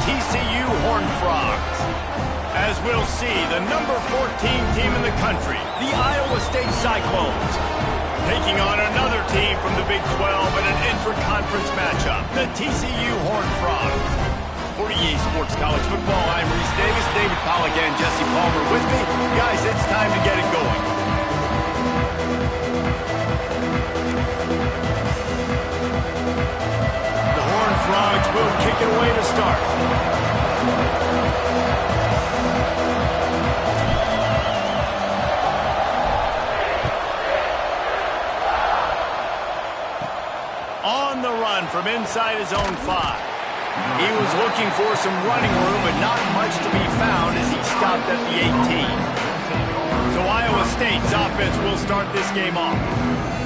TCU Horned Frogs. As we'll see, the number 14 team in the country, the Iowa State Cyclones, taking on another team from the Big 12 in an intra-conference matchup, the TCU Horned Frogs. For EA Sports College Football, I'm Reese Davis, David Pollack, and Jesse Palmer with me. Guys, it's time to get it going. The Horned Frogs will kick it away to start. On the run from inside his own 5. He was looking for some running room, but not much to be found as he stopped at the 18. So Iowa State's offense will start this game off.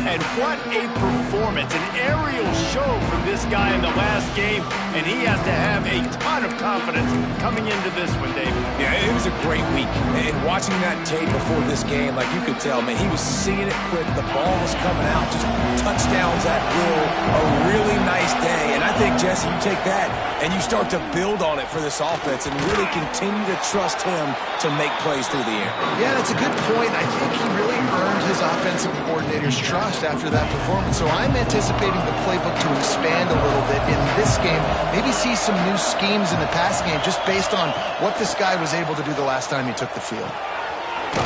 And what a performance, an aerial show from this guy in the last game, and he has to have a ton of confidence coming into this one, David. Yeah, it was a great week. And watching that tape before this game, like you could tell, man, he was seeing it quick. The ball was coming out, just touchdowns at will. A really nice day. And I think, Jesse, you take that and you start to build on it for this offense and really continue to trust him to make plays through the air. Yeah, that's a good point. I think he really earned his offensive coordinator's trust after that performance. So I'm anticipating the playbook to expand a little bit in this game. Maybe see some new schemes in the passing game just based on what this guy was able to do the last time he took the field.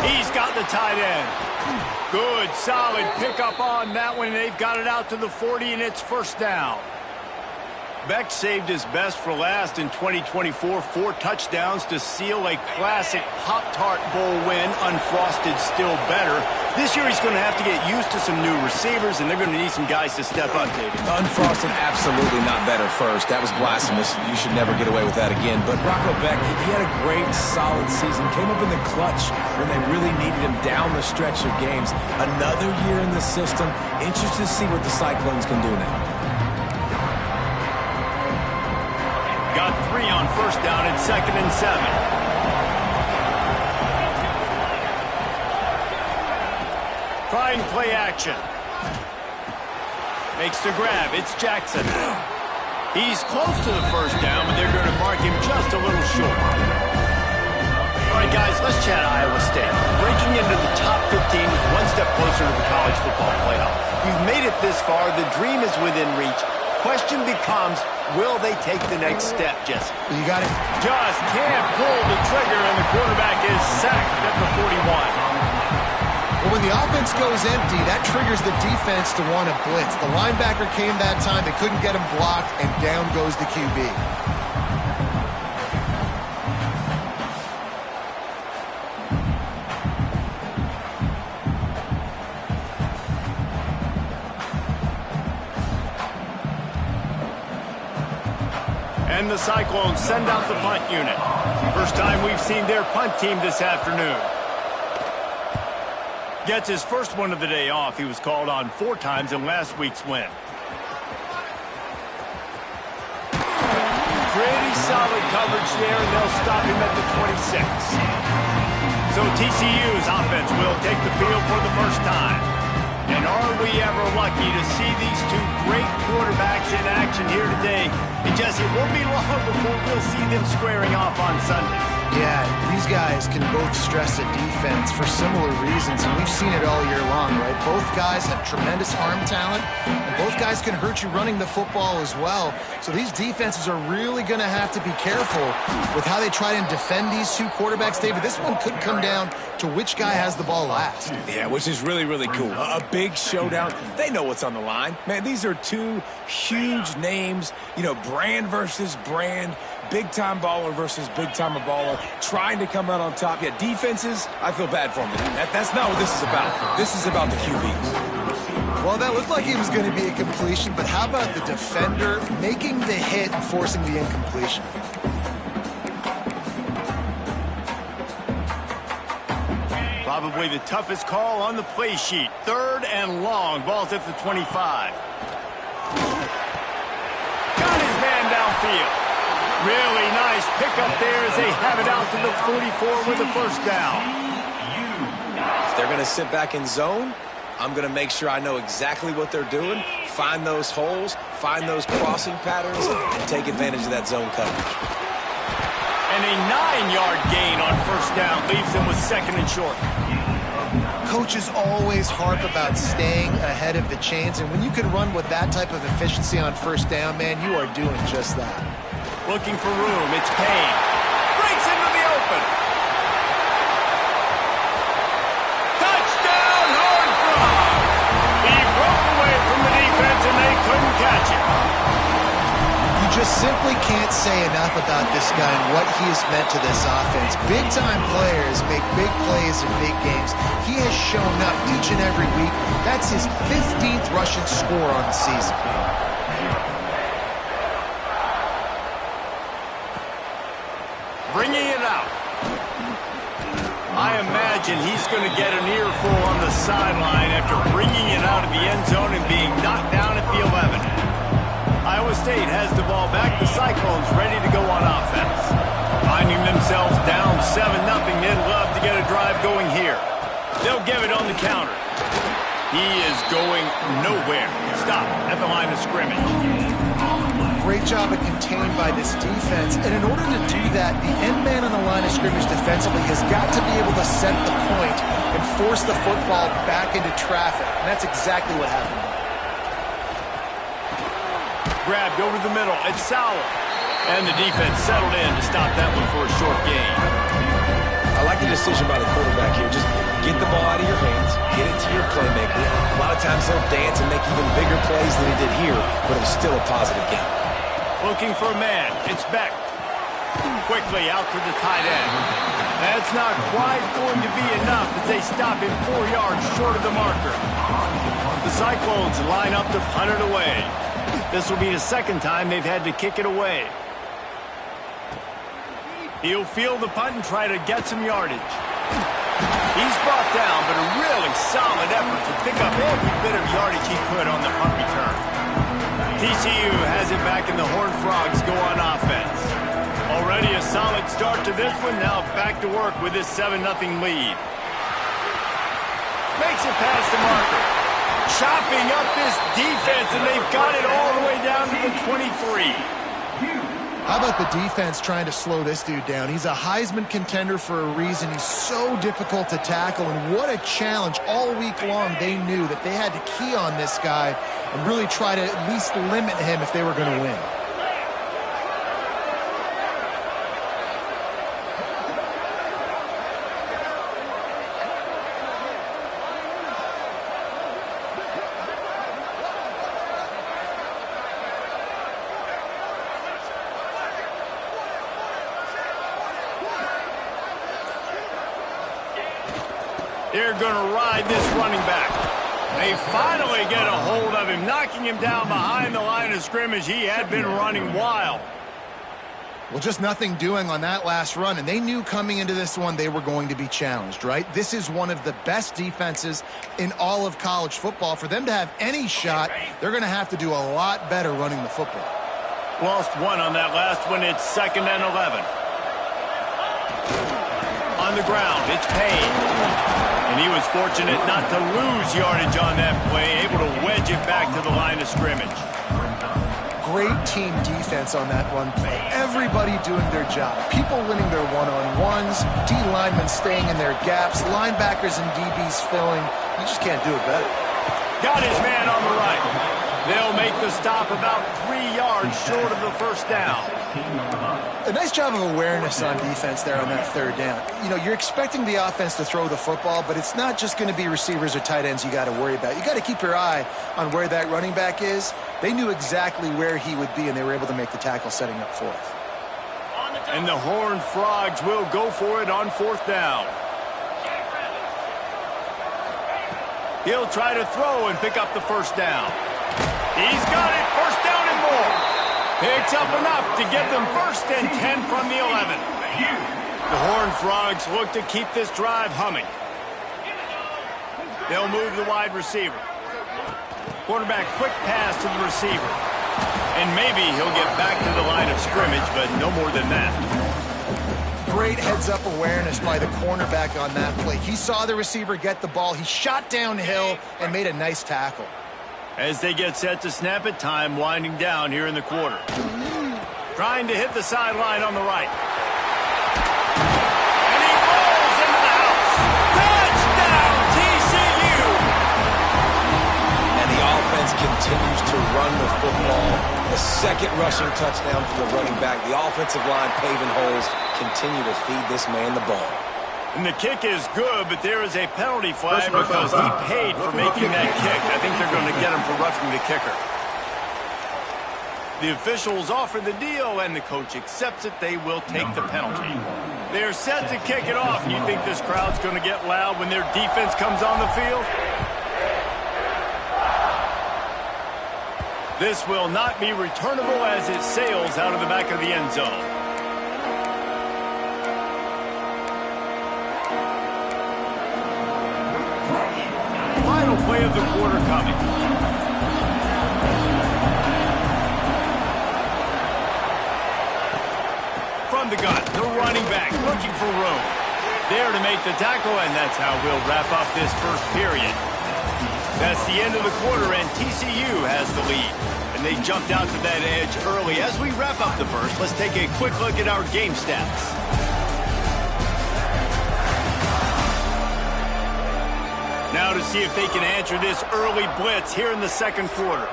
He's got the tight end. Good, solid pickup on that one. They've got it out to the 40, and it's first down. Beck saved his best for last in 2024. 4 touchdowns to seal a classic Pop-Tart Bowl win. Unfrosted still better. This year he's going to have to get used to some new receivers, and they're going to need some guys to step up, David. Unfrosted, absolutely not better first. That was blasphemous. You should never get away with that again. But Rocco Beck, he had a great, solid season. Came up in the clutch when they really needed him down the stretch of games. Another year in the system. Interested to see what the Cyclones can do now. Got 3 on first down and 2nd and 7. Trying play action. Makes the grab. It's Jackson. He's close to the first down, but they're going to mark him just a little short. All right, guys, let's chat Iowa State. Breaking into the top 15 is one step closer to the college football playoff. You've made it this far. The dream is within reach. Question becomes, will they take the next step, Jesse? You got it. Just can't pull the trigger, and the quarterback is sacked at the 41. Well, when the offense goes empty, that triggers the defense to want to blitz. The linebacker came that time. They couldn't get him blocked, and down goes the QB. And the Cyclones send out the punt unit. First time we've seen their punt team this afternoon. Gets his first one of the day off. He was called on 4 times in last week's win. Pretty solid coverage there, and they'll stop him at the 26. So TCU's offense will take the field for the first time. And are we ever lucky to see these 2 great quarterbacks in action here today? And Jesse, it won't be long before we'll see them squaring off on Sundays. Yeah, these guys can both stress a defense for similar reasons, and we've seen it all year long, right? Both guys have tremendous arm talent, and both guys can hurt you running the football as well. So these defenses are really going to have to be careful with how they try and defend these 2 quarterbacks. David, this one could come down to which guy has the ball last. Yeah, which is really, really cool. A big showdown. They know what's on the line. Man, these are 2 huge names, you know, brand versus brand. Big-time baller versus big-time baller, trying to come out on top. Yeah, defenses, I feel bad for them. That's not what this is about. This is about the QBs. Well, that looked like it was going to be a completion, but how about the defender making the hit and forcing the incompletion? Probably the toughest call on the play sheet. 3rd and long. Ball's at the 25. Got his man downfield. Really nice pickup there as they have it out to the 44 with the first down. If they're going to sit back in zone, I'm going to make sure I know exactly what they're doing, find those holes, find those crossing patterns, and take advantage of that zone coverage. And a 9-yard gain on first down leaves them with second and short. Coaches always harp about staying ahead of the chains, and when you can run with that type of efficiency on first down, man, you are doing just that. Looking for room, it's Payne. Breaks into the open. Touchdown, Horned Frogs! He broke away from the defense and they couldn't catch him. You just simply can't say enough about this guy and what he has meant to this offense. Big-time players make big plays in big games. He has shown up each and every week. That's his 15th rushing score on the season. Bringing it out. I imagine he's going to get an earful on the sideline after bringing it out of the end zone and being knocked down at the 11. Iowa State has the ball back. The Cyclones ready to go on offense. Finding themselves down 7-0, they'd love to get a drive going here. They'll give it on the counter. He is going nowhere. Stop at the line of scrimmage. Great job of contained by this defense. And in order to do that, the end man on the line of scrimmage defensively has got to be able to set the point and force the football back into traffic. And that's exactly what happened. Grabbed over the middle. It's Sauer. And the defense settled in to stop that one for a short gain. I like the decision by the quarterback here. Just get the ball out of your hands, get it to your playmaker. A lot of times he'll dance and make even bigger plays than he did here, but it was still a positive game. Looking for a man. It's Beck. Quickly out to the tight end. That's not quite going to be enough as they stop him 4 yards short of the marker. The Cyclones line up to punt it away. This will be the second time they've had to kick it away. He'll field the punt and try to get some yardage. He's brought down, but a really solid effort to pick up every bit of yardage he could on the punt return. TCU has it back, and the Horned Frogs go on offense. Already a solid start to this one. Now back to work with this 7-0 lead. Makes it past the marker. Chopping up this defense, and they've got it all the way down to the 23. How about the defense trying to slow this dude down? He's a Heisman contender for a reason. He's so difficult to tackle, and what a challenge. All week long, they knew that they had to key on this guy and really try to at least limit him if they were going to win. They're going to ride this running back. They finally get a hold of him, knocking him down behind the line of scrimmage. He had been running wild. Well, just nothing doing on that last run, and they knew coming into this one they were going to be challenged, right? This is one of the best defenses in all of college football. For them to have any shot, they're going to have to do a lot better running the football. Lost one on that last one. It's 2nd and 11. On the ground, it's Payne. And he was fortunate not to lose yardage on that play, able to wedge it back to the line of scrimmage. Great team defense on that run play. Everybody doing their job. People winning their one-on-ones, D linemen staying in their gaps, linebackers and DBs filling. You just can't do it better. Got his man on the right. They'll make the stop about 3 yards short of the first down. A nice job of awareness on defense there on that third down. You know, you're expecting the offense to throw the football, but it's not just going to be receivers or tight ends you got to worry about. You got to keep your eye on where that running back is. They knew exactly where he would be, and they were able to make the tackle setting up fourth. And the Horned Frogs will go for it on 4th down. He'll try to throw and pick up the first down. He's got it. First down and more. Picks up enough to get them 1st and 10 from the 11. The Horned Frogs look to keep this drive humming. They'll move the wide receiver. Quarterback quick pass to the receiver. And maybe he'll get back to the line of scrimmage, but no more than that. Great heads-up awareness by the cornerback on that play. He saw the receiver get the ball. He shot downhill and made a nice tackle. As they get set to snap it, time winding down here in the quarter. Trying to hit the sideline on the right. offense continues to run the football. The second rushing touchdown for the running back. The offensive line paving holes. Continue to feed this man the ball. And the kick is good, but there is a penalty flag because he paid for making that kick. I think they're going to get him for roughing the kicker. The officials offer the deal, and the coach accepts it. They will take the penalty. They're set to kick it off. And you think this crowd's going to get loud when their defense comes on the field? This will not be returnable as it sails out of the back of the end zone. Final play of the quarter coming. From the gun, the running back looking for room. There to make the tackle, and that's how we'll wrap up this first period. That's the end of the quarter, and TCU has the lead. And they jumped out to that edge early. As we wrap up the first, let's take a quick look at our game stats. Now to see if they can answer this early blitz here in the second quarter.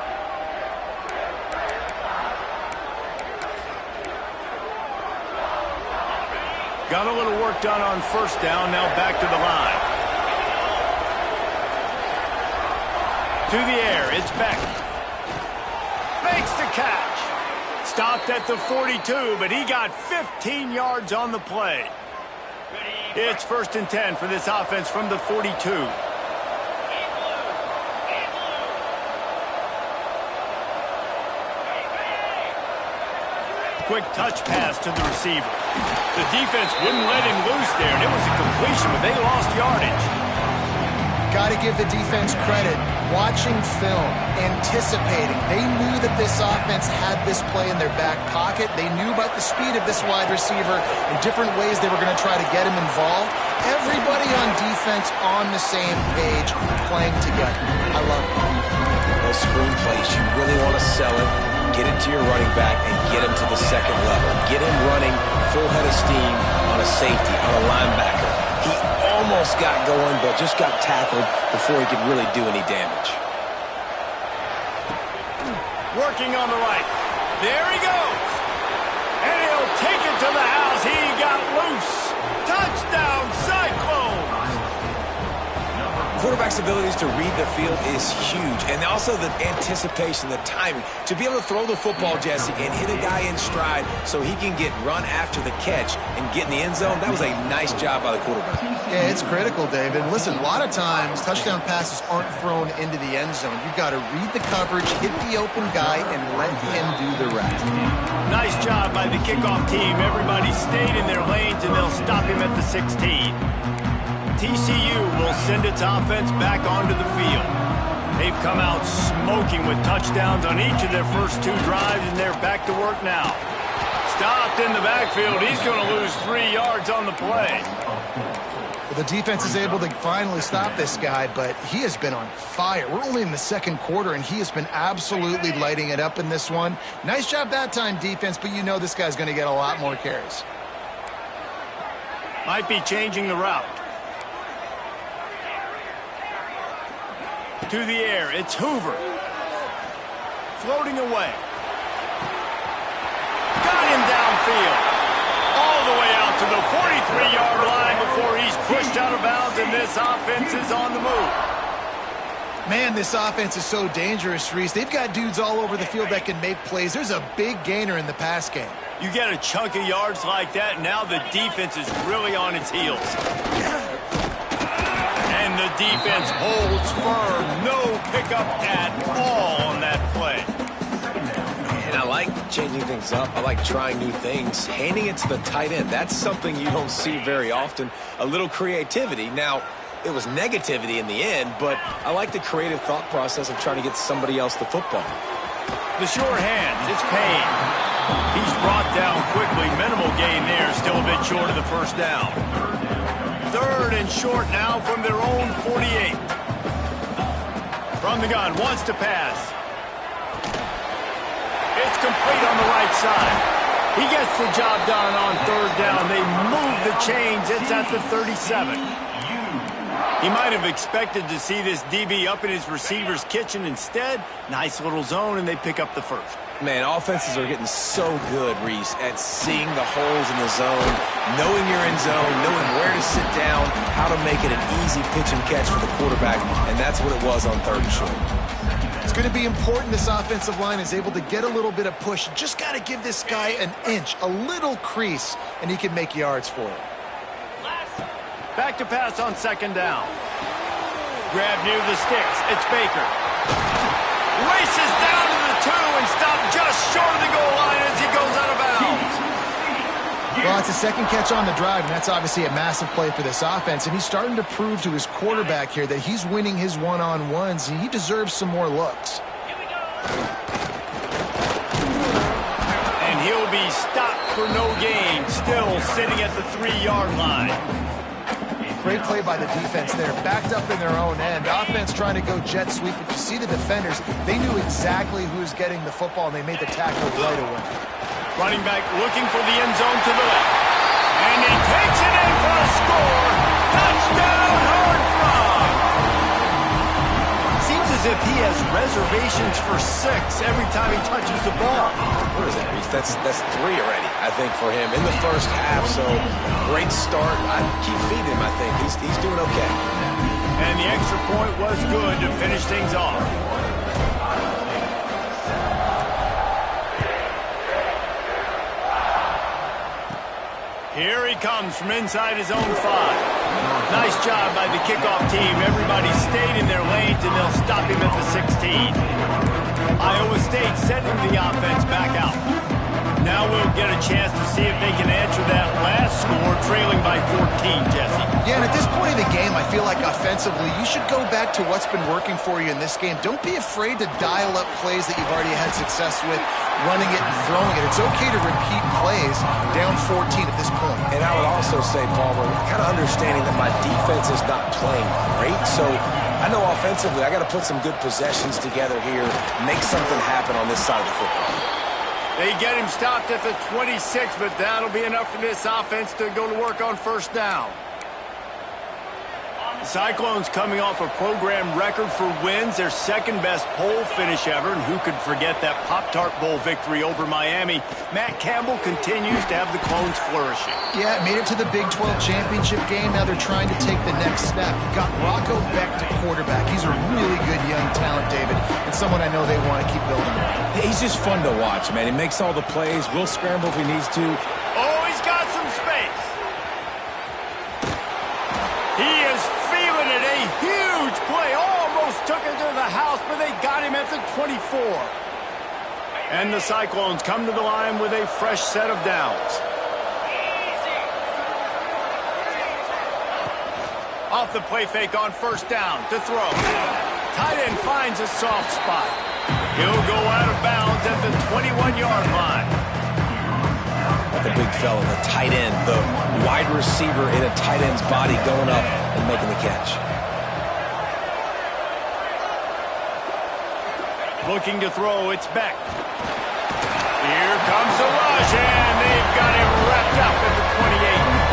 Got a little work done on first down, now back to the line. To the air, it's Beck. Makes the catch. Stopped at the 42, but he got 15 yards on the play. It's 1st and 10 for this offense from the 42. Quick touch pass to the receiver. The defense wouldn't let him loose there, and it was a completion, but they lost yardage. Got to give the defense credit. Watching film, anticipating. They knew that this offense had this play in their back pocket. They knew about the speed of this wide receiver and different ways they were going to try to get him involved. Everybody on defense on the same page, playing together. I love it. Those screen plays, you really want to sell it. Get it to your running back and get him to the second level. Get him running full head of steam on a safety, on a linebacker. He almost got going, but just got tackled before he could really do any damage. Working on the right. There he goes. And he'll take it to the house. He got loose. Touchdown, Cyclones. Quarterback's abilities to read the field is huge, and also the anticipation, the timing. To be able to throw the football, Jesse, and hit a guy in stride so he can get run after the catch and get in the end zone, that was a nice job by the quarterback. Yeah, it's critical, David. Listen, a lot of times touchdown passes aren't thrown into the end zone. You've got to read the coverage, hit the open guy, and let him do the rest. Nice job by the kickoff team. Everybody stayed in their lanes, and they'll stop him at the 16. TCU will send its offense back onto the field. They've come out smoking with touchdowns on each of their first 2 drives, and they're back to work now. Stopped in the backfield. He's going to lose 3 yards on the play. Well, the defense is able to finally stop this guy, but he has been on fire. We're only in the second quarter, and he has been absolutely lighting it up in this one. Nice job that time, defense, but you know this guy's going to get a lot more carries. Might be changing the route. To the air, it's Hoover. Floating away. Got him downfield. All the way out to the 43-yard line before he's pushed out of bounds, and this offense is on the move. Man, this offense is so dangerous, Reese. They've got dudes all over the field that can make plays. There's a big gainer in the pass game. You get a chunk of yards like that, now the defense is really on its heels. And the defense holds firm. No pickup at all on that play. And I like changing things up. I like trying new things. Handing it to the tight end, that's something you don't see very often. A little creativity. Now, it was negativity in the end, but I like the creative thought process of trying to get somebody else the football. The sure hands, it's Payne. He's brought down quickly. Minimal gain there, still a bit short of the first down. 3rd and short now from their own 48. From the gun, wants to pass. It's complete on the right side. He gets the job done on 3rd down. They move the chains. It's at the 37. He might have expected to see this DB up in his receiver's kitchen. Instead, nice little zone, and they pick up the first. Man, offenses are getting so good, Reese, at seeing the holes in the zone, knowing you're in zone, knowing where to sit down, how to make it an easy pitch and catch for the quarterback, and that's what it was on 3rd and short. It's going to be important this offensive line is able to get a little bit of push. Just got to give this guy an inch, a little crease, and he can make yards for it. Back to pass on 2nd down. Grab near the sticks. It's Baker. Races down to the 2 and stopped just short of the goal line as he goes out of bounds. Well, it's a 2nd catch on the drive, and that's obviously a massive play for this offense. And he's starting to prove to his quarterback here that he's winning his one-on-ones, and he deserves some more looks. And he'll be stopped for no gain, still sitting at the 3-yard line. Great play by the defense there, backed up in their own end. Offense trying to go jet sweep, but you see the defenders, they knew exactly who was getting the football, and they made the tackle right away. Running back looking for the end zone to the left. And he takes it in for a score. Touchdown, Horned Frog. Seems as if he has reservations for 6 every time he touches the ball. What is that, Reese? That's 3 already, I think, for him in the first half. So great start. I keep feeding him, I think. He's doing okay. And the extra point was good to finish things off. Here he comes from inside his own 5. Nice job by the kickoff team. Everybody stayed in their lanes, and they'll stop him at the 16. Iowa State sending the offense back out. Now we'll get a chance to see if they can answer that last score, trailing by 14, Jesse. Yeah, and at this point in the game, I feel like offensively, you should go back to what's been working for you in this game. Don't be afraid to dial up plays that you've already had success with, running it and throwing it. It's okay to repeat plays down 14 at this point. And I would also say, Palmer, kind of understanding that my defense is not playing great, so I know offensively I got to put some good possessions together here, make something happen on this side of the football. They get him stopped at the 26, but that'll be enough for this offense to go to work on 1st down. The Cyclones coming off a program record for wins, their 2nd-best poll finish ever, and who could forget that Pop-Tart Bowl victory over Miami. Matt Campbell continues to have the Clones flourishing. Yeah, made it to the Big 12 championship game. Now they're trying to take the next step. Got Rocco Becht at quarterback. He's a really good young talent, David, and someone I know they want to keep building on. He's just fun to watch, man. He makes all the plays. Will scramble if he needs to. Oh, he's got some space. He is feeling it. A huge play. Almost took it to the house, but they got him at the 24. And the Cyclones come to the line with a fresh set of downs. Off the play fake on 1st down to throw. Tight end finds a soft spot. He'll go out of bounds at the 21-yard line. The big fella, the tight end, the wide receiver in a tight end's body going up and making the catch. Looking to throw, it's Becht. Here comes the rush, and they've got him wrapped up at the 28.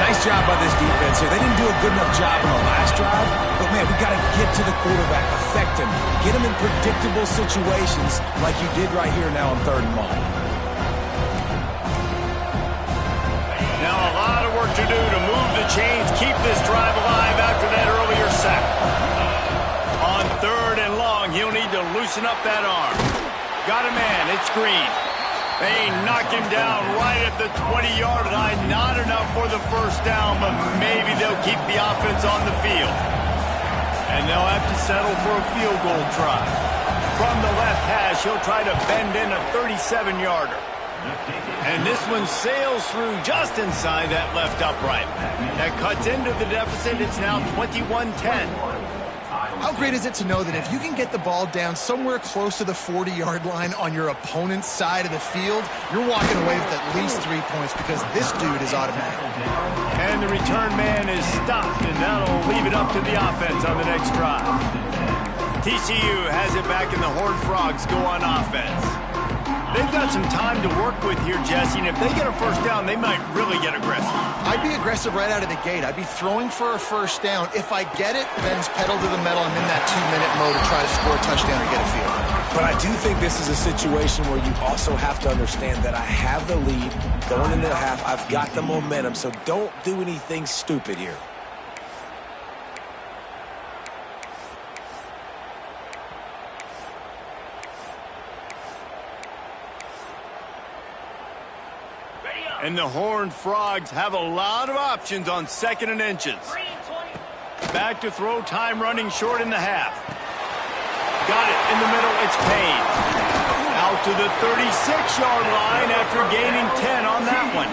Nice job by this defense here. They didn't do a good enough job on the last drive, but, man, we got to get to the quarterback, affect him, get him in predictable situations like you did right here now on 3rd and long. Now a lot of work to do to move the chains, keep this drive alive after that earlier sack. On 3rd and long, he'll need to loosen up that arm. Got a man, it's Green. They knock him down right at the 20-yard line. Not enough for the 1st down, but maybe they'll keep the offense on the field. And they'll have to settle for a field goal try. From the left hash, he'll try to bend in a 37-yarder. And this one sails through just inside that left upright. That cuts into the deficit. It's now 21-10. How great is it to know that if you can get the ball down somewhere close to the 40-yard line on your opponent's side of the field, you're walking away with at least 3 points because this dude is automatic. And the return man is stopped, and that'll leave it up to the offense on the next drive. TCU has it back, and the Horned Frogs go on offense. They've got some time to work with here, Jesse, and if they get a first down, they might really get aggressive. I'd be aggressive right out of the gate. I'd be throwing for a first down. If I get it, then it's pedal to the metal. I'm in that 2-minute mode to try to score a touchdown or get a field. But I do think this is a situation where you also have to understand that I have the lead going into the half. I've got the momentum, so don't do anything stupid here. And the Horned Frogs have a lot of options on 2nd and inches. Back to throw, time running short in the half. Got it in the middle, it's Payne. Out to the 36-yard line after gaining 10 on that one.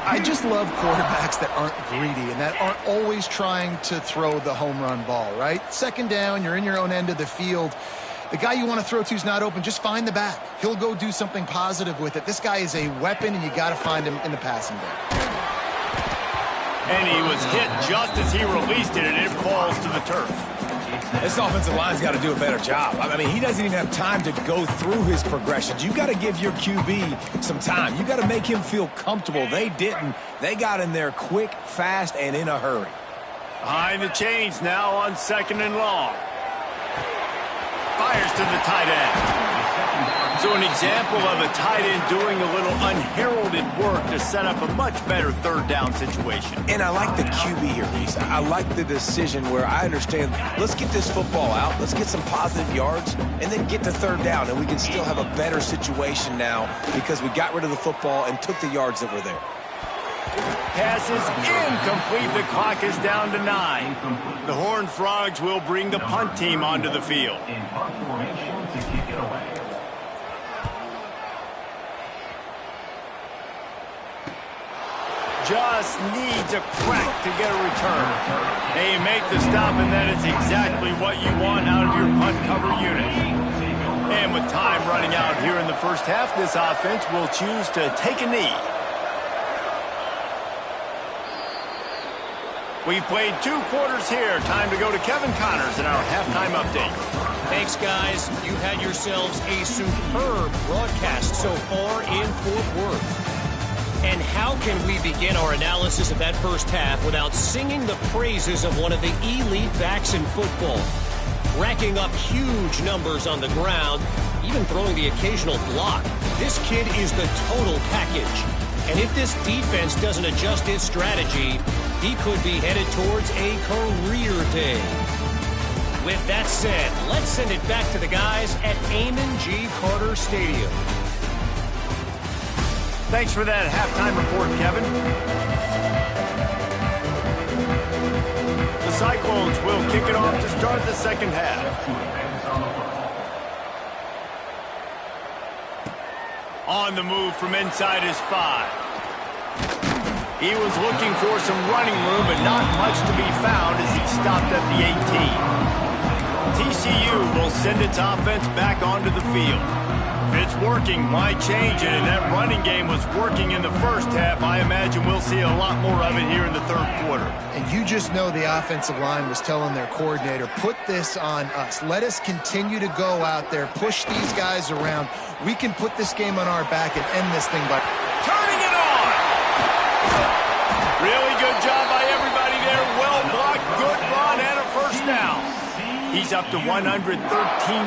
I just love quarterbacks that aren't greedy and that aren't always trying to throw the home run ball, right? 2nd down, you're in your own end of the field. The guy you want to throw to is not open. Just find the back. He'll go do something positive with it. This guy is a weapon, and you got to find him in the passing game. And he was hit just as he released it, and it falls to the turf. This offensive line's got to do a better job. I mean, he doesn't even have time to go through his progressions. You've got to give your QB some time. You've got to make him feel comfortable. They didn't. They got in there quick, fast, and in a hurry. Behind the chains now on 2nd and long. Fires to the tight end. So an example of a tight end doing a little unheralded work to set up a much better 3rd down situation. And I like the QB here, Reese. I like the decision where I understand, let's get this football out, let's get some positive yards, and then get to 3rd down, and we can still have a better situation now because we got rid of the football and took the yards that were there. Pass is incomplete. The clock is down to 9. The Horned Frogs will bring the punt team onto the field. Just needs a crack to get a return. They make the stop, and that is exactly what you want out of your punt cover unit. And with time running out here in the first half, this offense will choose to take a knee. We've played 2 quarters here. Time to go to Kevin Connors in our halftime update. Thanks, guys. You've had yourselves a superb broadcast so far in Fort Worth. And how can we begin our analysis of that first half without singing the praises of one of the elite backs in football? Racking up huge numbers on the ground, even throwing the occasional block. This kid is the total package. And if this defense doesn't adjust its strategy, he could be headed towards a career day. With that said, let's send it back to the guys at Amon G. Carter Stadium. Thanks for that halftime report, Kevin. The Cyclones will kick it off to start the 2nd half. On the move from inside his 5. He was looking for some running room, but not much to be found as he stopped at the 18. TCU will send its offense back onto the field. If it's working, why change it? And that running game was working in the first half. I imagine we'll see a lot more of it here in the 3rd quarter. And you just know the offensive line was telling their coordinator, put this on us. Let us continue to go out there, push these guys around. We can put this game on our back and end this thing by turning it on. Really good job by everybody there. Well blocked, good run, and a first down. He's up to 113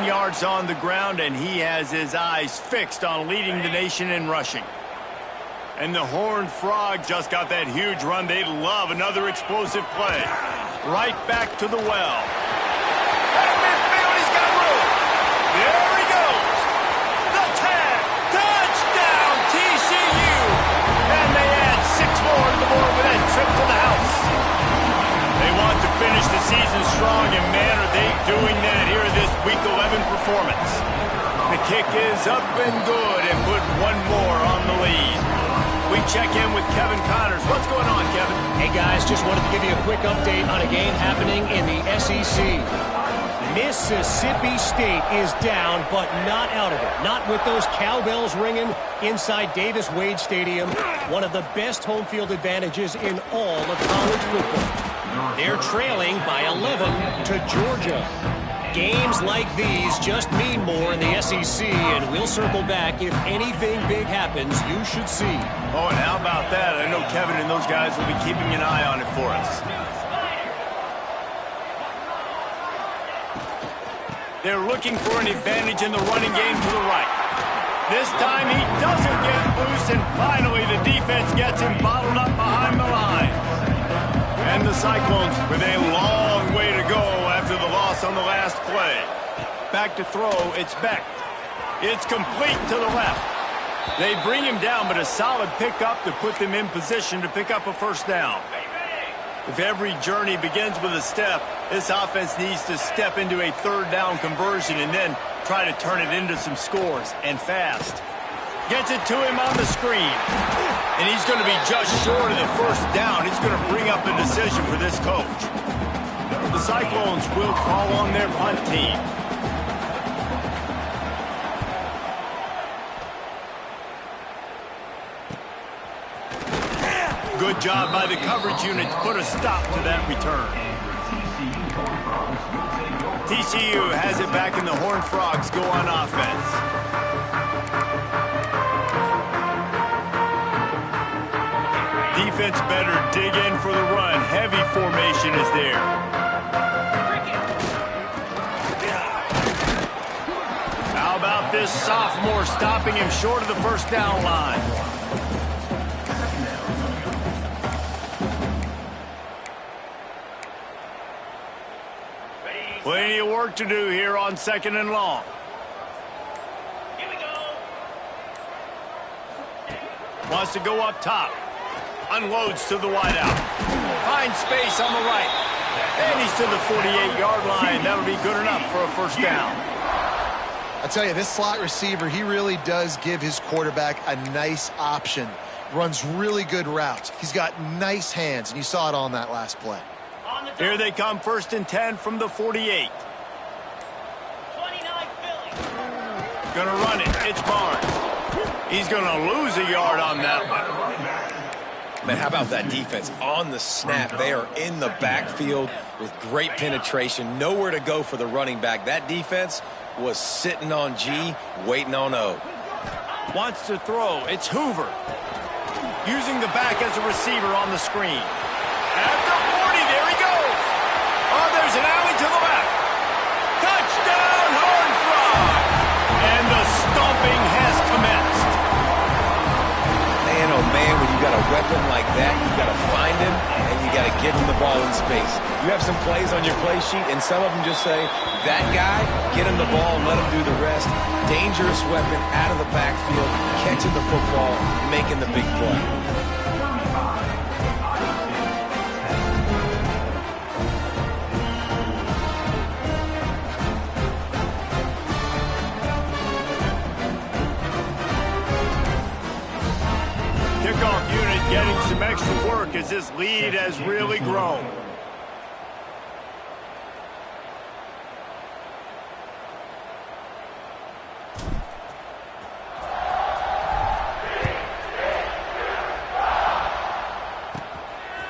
yards on the ground, and he has his eyes fixed on leading the nation in rushing. And the Horned Frog just got that huge run. They love another explosive play. Right back to the well. At midfield, he's got room. There he goes. The tag. Touchdown, TCU. And they add 6 more to the board with that trip to the house. They want to finish the season strong, and man, are they doing that here in this Week 11 performance. The kick is up and good, and put 1 more on the lead. We check in with Kevin Connors. What's going on, Kevin? Hey, guys, just wanted to give you a quick update on a game happening in the SEC. Mississippi State is down, but not out of it. Not with those cowbells ringing inside Davis-Wade Stadium, one of the best home field advantages in all of college football. They're trailing by 11 to Georgia. Games like these just mean more in the SEC, and we'll circle back if anything big happens you should see. Oh, and how about that? I know Kevin and those guys will be keeping an eye on it for us. They're looking for an advantage in the running game to the right. This time he doesn't get loose, and finally the defense gets him bottled up behind the line. And the Cyclones with a long way to go after the loss on the last play. Back to throw, it's Beck. It's complete to the left. They bring him down, but a solid pickup to put them in position to pick up a first down. If every journey begins with a step, this offense needs to step into a third down conversion and then try to turn it into some scores, and fast. Gets it to him on the screen. And he's going to be just short of the first down. It's going to bring up a decision for this coach. The Cyclones will call on their punt team. Good job by the coverage unit to put a stop to that return. TCU has it back, and the Horned Frogs go on offense. Defense better dig in for the run. Heavy formation is there. How about this sophomore stopping him short of the first down line? Plenty of work to do here on 2nd and long. Here we go. Wants to go up top. Unloads to the wideout. Finds space on the right. And he's to the 48-yard line. That'll be good enough for a first down. I tell you, this slot receiver, he really does give his quarterback a nice option. Runs really good routes. He's got nice hands, and you saw it on that last play. Here they come, 1st and 10 from the 48. 29 Philly. Gonna run it. It's Barnes. He's gonna lose a yard on that one. Man, how about that defense on the snap? They are in the backfield with great penetration. Nowhere to go for the running back. That defense was sitting on G, waiting on O. Wants to throw. It's Hoover. Using the back as a receiver on the screen. At the 40, there he goes. Oh, there's an alley to the left. Touchdown, Horned Frog. And the stomping has commenced. Man, oh man, when you got a weapon like that, you got to find him and you got to give him the ball in space. You have some plays on your play sheet, and some of them just say, that guy, get him the ball and let him do the rest. Dangerous weapon out of the backfield, catching the football, making the big play. Kickoff unit getting some extra work as this lead has really grown.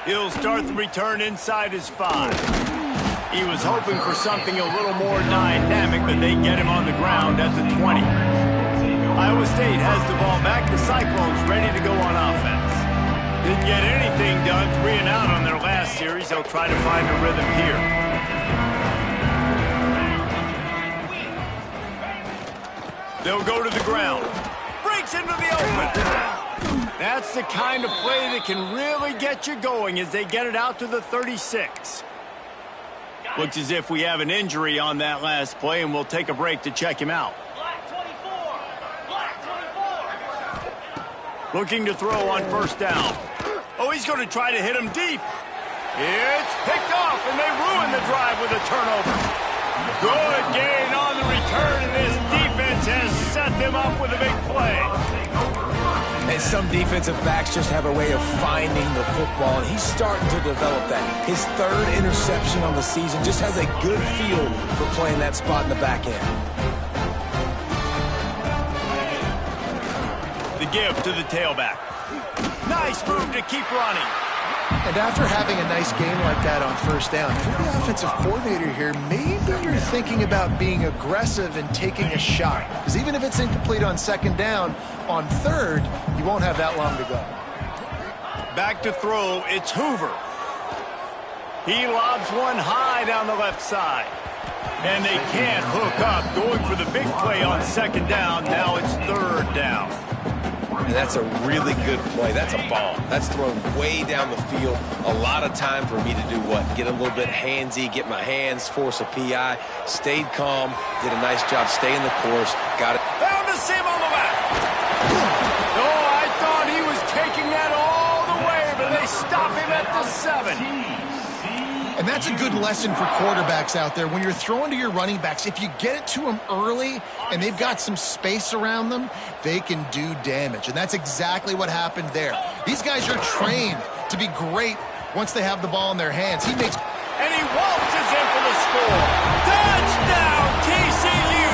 He'll start the return inside his 5. He was hoping for something a little more dynamic, but they get him on the ground at the 20. Iowa State has the ball back. The Cyclones ready to go on offense. Didn't get anything done, 3 and out on their last series. They'll try to find a rhythm here. They'll go to the ground. Breaks into the open. That's the kind of play that can really get you going as they get it out to the 36. Looks as if we have an injury on that last play, and we'll take a break to check him out. Looking to throw on first down. Oh, he's going to try to hit him deep. It's picked off, and they ruin the drive with a turnover. Good gain on the return, and this defense has set them up with a big play. And some defensive backs just have a way of finding the football, and he's starting to develop that. His 3rd interception on the season, just has a good feel for playing that spot in the back end. The give to the tailback. Nice move to keep running. And after having a nice game like that on first down, if you're the offensive coordinator here, maybe you're thinking about being aggressive and taking a shot. Because even if it's incomplete on second down, on third, you won't have that long to go. Back to throw, it's Hoover. He lobs one high down the left side. And they can't hook up, going for the big play on second down. Now it's third down. And that's a really good play. That's a bomb. That's thrown way down the field. A lot of time for me to do what? Get a little bit handsy, get my hands, force a PI. Stayed calm, did a nice job staying the course. Got it. Found a seam on the left. Oh, I thought he was taking that all the way, but they stop him at the 7. And that's a good lesson for quarterbacks out there. When you're throwing to your running backs, if you get it to them early and they've got some space around them, they can do damage. And that's exactly what happened there. These guys are trained to be great once they have the ball in their hands. And he waltzes in for the score. Touchdown, TCU!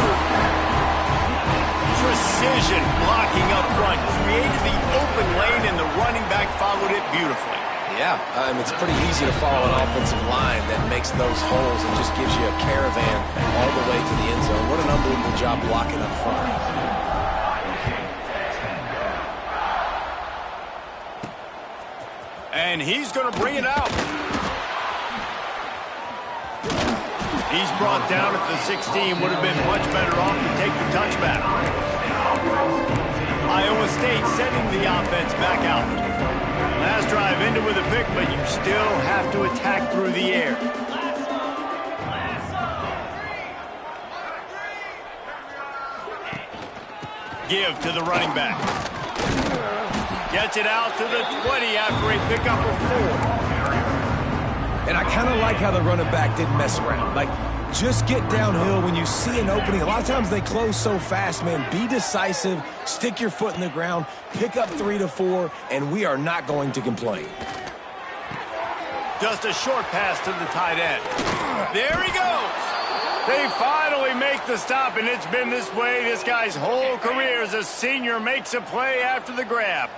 Precision blocking up front, created the open lane, and the running back followed it beautifully. Yeah, it's pretty easy to follow an offensive line that makes those holes and just gives you a caravan all the way to the end zone. What an unbelievable job blocking up front. And he's going to bring it out. He's brought down at the 16. Would have been much better off to take the touchback. Iowa State sending the offense back out. Last drive ended with a pick, but you still have to attack through the air. Give to the running back. Gets it out to the 20 after a pickup of 4. And I kind of like how the running back didn't mess around. Like, just get downhill when you see an opening. A lot of times they close so fast, man. Be decisive, stick your foot in the ground, pick up 3 to 4, and we are not going to complain. Just a short pass to the tight end. There he goes. They finally make the stop, and it's been this way this guy's whole career as a senior. Makes a play after the grab.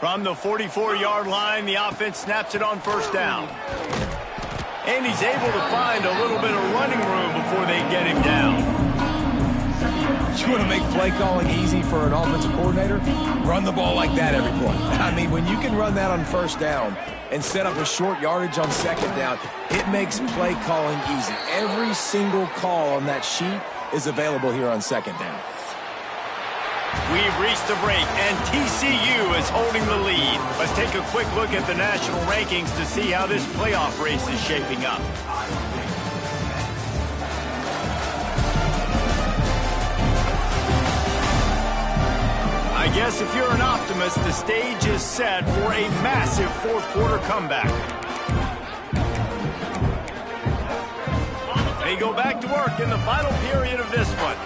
From the 44-yard line, the offense snaps it on first down. And he's able to find a little bit of running room before they get him down. You want to make play calling easy for an offensive coordinator? Run the ball like that every play. I mean, when you can run that on first down and set up a short yardage on second down, it makes play calling easy. Every single call on that sheet is available here on second down. We've reached the break, and TCU is holding the lead. Let's take a quick look at the national rankings to see how this playoff race is shaping up. I guess if you're an optimist, the stage is set for a massive fourth-quarter comeback. They go back to work in the final period of this one.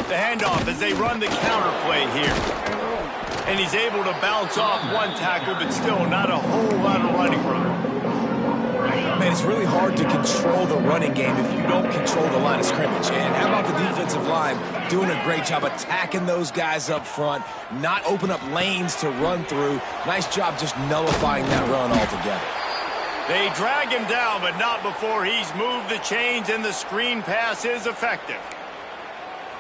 The handoff as they run the counter play here. And he's able to bounce off one tackle, but still not a whole lot of running room. Man, it's really hard to control the running game if you don't control the line of scrimmage. And how about the defensive line doing a great job attacking those guys up front, not open up lanes to run through. Nice job just nullifying that run altogether. They drag him down, but not before he's moved the chains, and the screen pass is effective.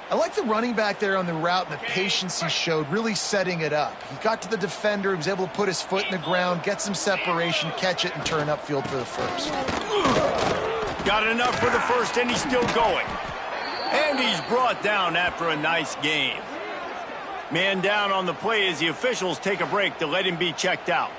I like the running back there on the route and the patience he showed, really setting it up. He got to the defender, he was able to put his foot in the ground, get some separation, catch it, and turn upfield for the first. Got enough for the first, and he's still going. And he's brought down after a nice game. Man down on the play as the officials take a break to let him be checked out.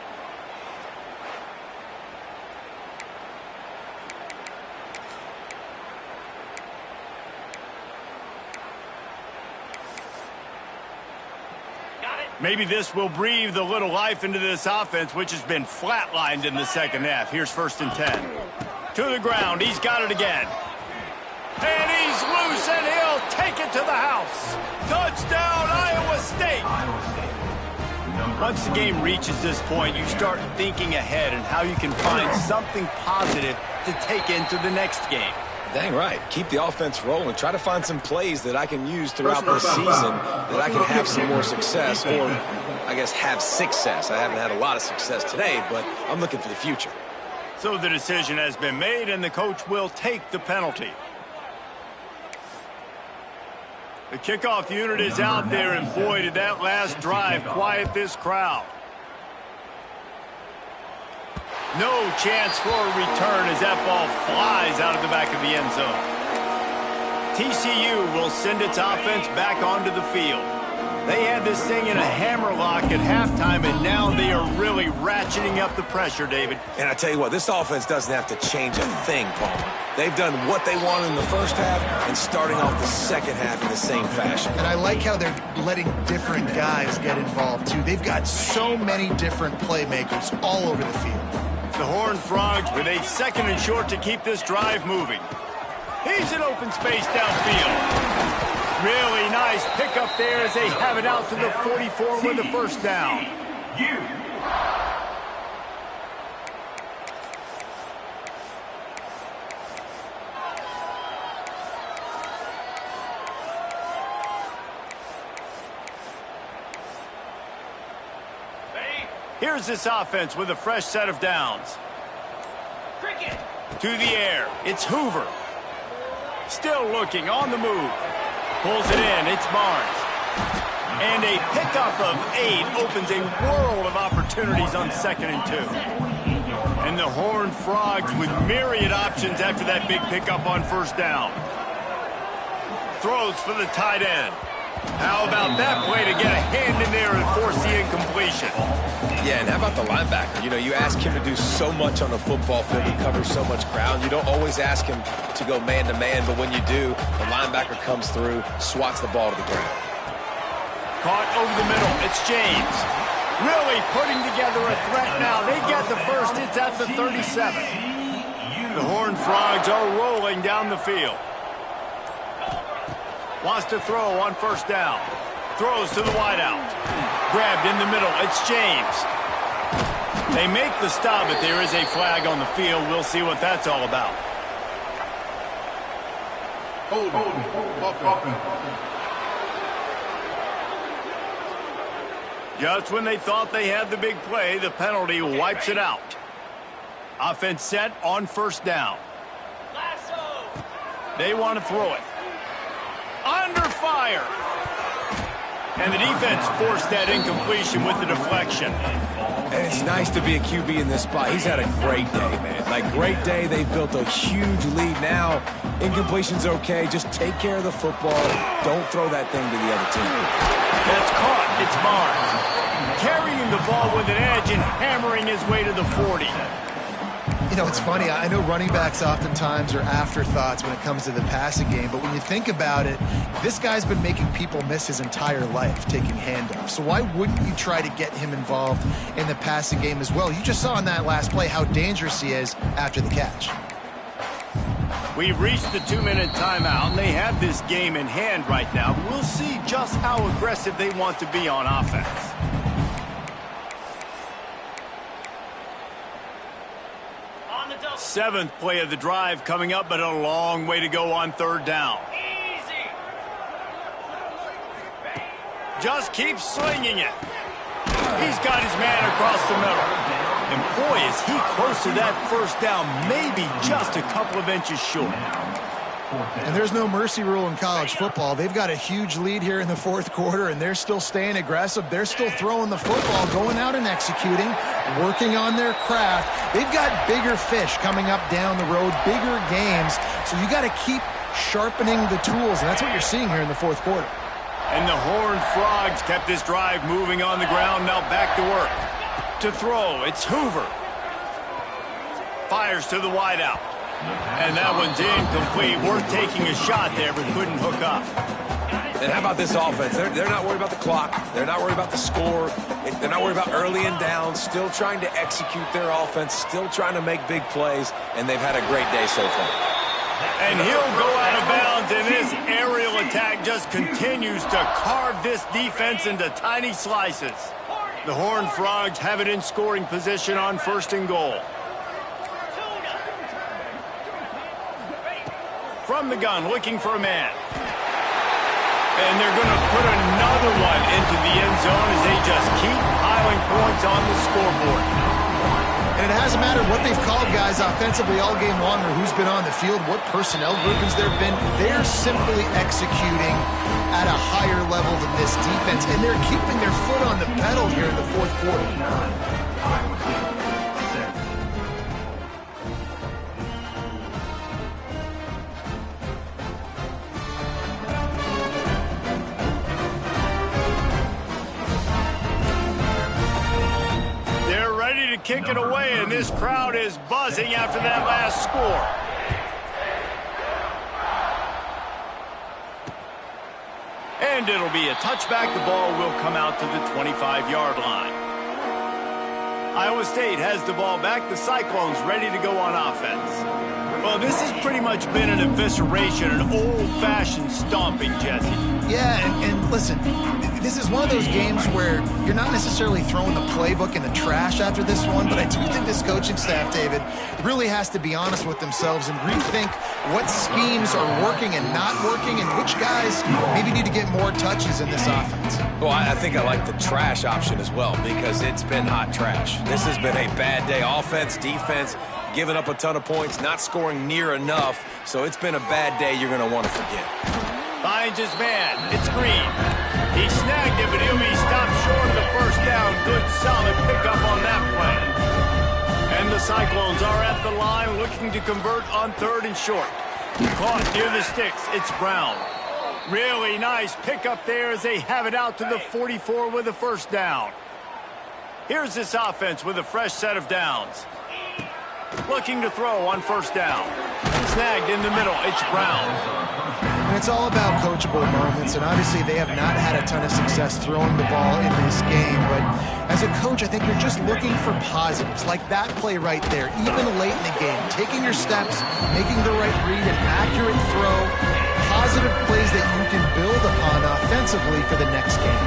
Maybe this will breathe a little life into this offense, which has been flatlined in the second half. Here's 1st and 10. To the ground. He's got it again. And he's loose, and he'll take it to the house. Touchdown, Iowa State. Once the game reaches this point, you start thinking ahead and how you can find something positive to take into the next game. Dang right. Keep the offense rolling. Try to find some plays that I can use throughout the season that I can have some more success, or I guess have success. I haven't had a lot of success today, but I'm looking for the future. So the decision has been made, and the coach will take the penalty. The kickoff unit is out there, and boy, did that last drive quiet this crowd. No chance for a return as that ball flies out of the back of the end zone. TCU will send its offense back onto the field. They had this thing in a hammerlock at halftime, and now they are really ratcheting up the pressure, David. And I tell you what, this offense doesn't have to change a thing, Palmer. They've done what they wanted in the first half and starting off the second half in the same fashion. And I like how they're letting different guys get involved, too. They've got so many different playmakers all over the field. The Horned Frogs with a second and short to keep this drive moving. He's in open space downfield. Really nice pickup there as they have it out to the 44 with the first down. Here's this offense with a fresh set of downs. To the air, it's Hoover. Still looking, on the move. Pulls it in, it's Barnes. And a pickup of 8 opens a world of opportunities on 2nd and 2. And the Horned Frogs with myriad options after that big pickup on first down. Throws for the tight end. How about that play to get a hand in there and force the incompletion? Yeah, and how about the linebacker? You know, you ask him to do so much on the football field. He covers so much ground. You don't always ask him to go man-to-man, but when you do, the linebacker comes through, swats the ball to the ground. Caught over the middle. It's James. Really putting together a threat now. They get the first. It's at the 37. The Horned Frogs are rolling down the field. Wants to throw on first down. Throws to the wideout. Grabbed in the middle. It's James. They make the stop, but there is a flag on the field. We'll see what that's all about. Just when they thought they had the big play, the penalty wipes it out. Offense set on first down. They want to throw it. Under fire. And the defense forced that incompletion with the deflection. And it's nice to be a QB in this spot. He's had a great day, man. Like, great day. They've built a huge lead now. Incompletion's okay. Just take care of the football. Don't throw that thing to the other team. That's caught. It's Barnes. Carrying the ball with an edge and hammering his way to the 40. You know, it's funny. I know running backs oftentimes are afterthoughts when it comes to the passing game, but when you think about it, this guy's been making people miss his entire life taking handoffs. So why wouldn't you try to get him involved in the passing game as well? You just saw in that last play how dangerous he is after the catch. We've reached the 2-minute timeout, and they have this game in hand right now. We'll see just how aggressive they want to be on offense. Seventh play of the drive coming up, but a long way to go on third down. Just keeps slinging it. He's got his man across the middle. And boy, is he close to that first down, maybe just a couple of inches short. And there's no mercy rule in college football. They've got a huge lead here in the fourth quarter, and they're still staying aggressive. They're still throwing the football, going out and executing, working on their craft. They've got bigger fish coming up down the road, bigger games. So you got to keep sharpening the tools, and that's what you're seeing here in the fourth quarter. And the Horned Frogs kept this drive moving on the ground. Now back to work. To throw, it's Hoover. Fires to the wideout. And that one's incomplete. Worth taking a shot there, but couldn't hook up. And how about this offense? They're not worried about the clock. They're not worried about the score. They're not worried about early and down. Still trying to execute their offense. Still trying to make big plays. And they've had a great day so far. And he'll go out of bounds, and this aerial attack just continues to carve this defense into tiny slices. The Horned Frogs have it in scoring position on first and goal. from the gun, looking for a man. And they're going to put another one into the end zone as they just keep piling points on the scoreboard. And it hasn't mattered what they've called guys offensively all game long or who's been on the field, what personnel groupings there have been. They're simply executing at a higher level than this defense, and they're keeping their foot on the pedal here in the fourth quarter. Kick it away, and this crowd is buzzing after that last score. And it'll be a touchback. The ball will come out to the 25-yard line. Iowa State has the ball back. The Cyclones ready to go on offense. Well, this has pretty much been an evisceration, an old-fashioned stomping, Jesse. Yeah, and listen, this is one of those games where you're not necessarily throwing the playbook in the trash after this one, but I do think this coaching staff, David, really has to be honest with themselves and rethink what schemes are working and not working and which guys maybe need to get more touches in this offense. Well, I think I like the trash option as well because it's been hot trash. This has been a bad day. Offense, defense, giving up a ton of points, not scoring near enough, so it's been a bad day you're going to want to forget. Finds his man. It's Green. He snagged it, but he'll be stopped short of the first down. Good, solid pickup on that play. And the Cyclones are at the line looking to convert on 3rd and short. Caught near the sticks. It's Brown. Really nice pickup there as they have it out to the 44 with a first down. Here's this offense with a fresh set of downs. Looking to throw on first down. Snagged in the middle. It's Brown. And it's all about coachable moments, and obviously they have not had a ton of success throwing the ball in this game, but as a coach, I think you're just looking for positives, like that play right there, even late in the game, taking your steps, making the right read, an accurate throw, positive plays that you can build upon offensively for the next game.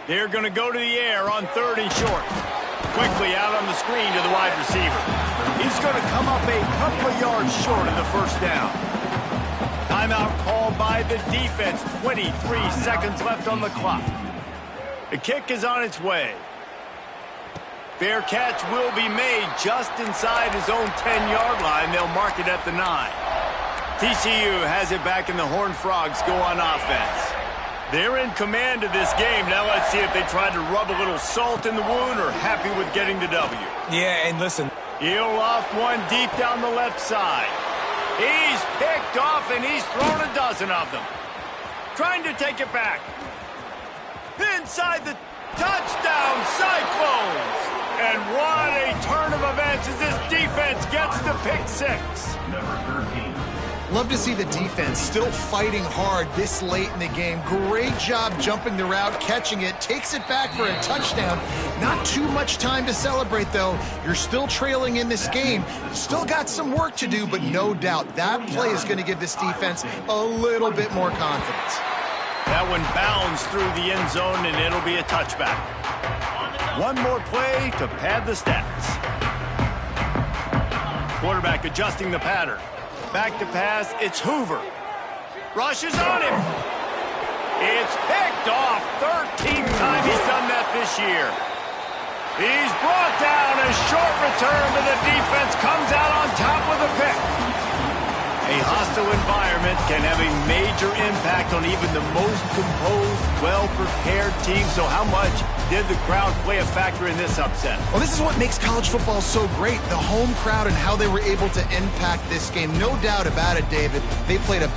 They're going to go to the air on 3rd and short. Quickly out on the screen to the wide receiver. He's going to come up a couple of yards short of the first down. Timeout called by the defense. 23 seconds left on the clock. The kick is on its way. Fair catch will be made just inside his own 10-yard line. They'll mark it at the 9. TCU has it back, and the Horned Frogs go on offense. They're in command of this game. Now let's see if they try to rub a little salt in the wound or happy with getting the W. Yeah, and listen. He'll loft one deep down the left side. He's picked off, and he's thrown a dozen of them. Trying to take it back. Inside the touchdown, Cyclones. And what a turn of events as this defense gets to pick 6. Number 13. Love to see the defense still fighting hard this late in the game. Great job jumping the route, catching it, takes it back for a touchdown. Not too much time to celebrate, though. You're still trailing in this game. Still got some work to do, but no doubt that play is going to give this defense a little bit more confidence. That one bounds through the end zone, and it'll be a touchback. One more play to pad the stats. Quarterback adjusting the pattern. Back to pass, it's Hoover. Rushes on him. It's picked off. 13th time he's done that this year. He's brought down. A short return, but the defense comes out on top with a pick. A hostile environment can have a major impact on even the most composed, well-prepared team. So how much did the crowd play a factor in this upset? Well, this is what makes college football so great, the home crowd and how they were able to impact this game. No doubt about it, David. They played a